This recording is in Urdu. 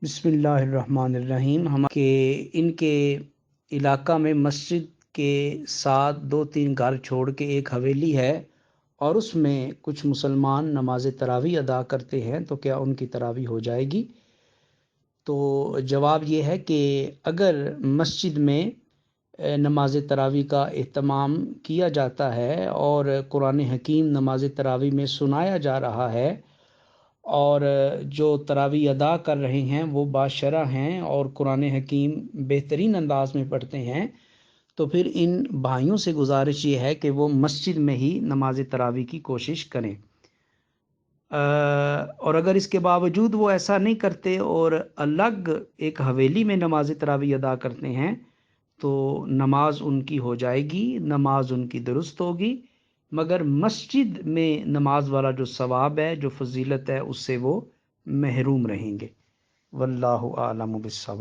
بسم اللہ الرحمن الرحیم۔ ان کے علاقہ میں مسجد کے ساتھ 2-3 گھر چھوڑ کے ایک حویلی ہے اور اس میں کچھ مسلمان نماز تراویح ادا کرتے ہیں، تو کیا ان کی تراویح ہو جائے گی؟ تو جواب یہ ہے کہ اگر مسجد میں نماز تراویح کا اہتمام کیا جاتا ہے اور قرآن حکیم نماز تراویح میں سنایا جا رہا ہے اور جو تراویح ادا کر رہے ہیں وہ باشرہ ہیں اور قرآن حکیم بہترین انداز میں پڑھتے ہیں، تو پھر ان بھائیوں سے گزارش یہ ہے کہ وہ مسجد میں ہی نماز تراویح کی کوشش کریں۔ اور اگر اس کے باوجود وہ ایسا نہیں کرتے اور الگ ایک حویلی میں نماز تراویح ادا کرتے ہیں تو نماز ان کی ہو جائے گی، نماز ان کی درست ہوگی، مگر مسجد میں نماز والا جو ثواب ہے، جو فضیلت ہے، اس سے وہ محروم رہیں گے۔ واللہ اعلم بالصواب۔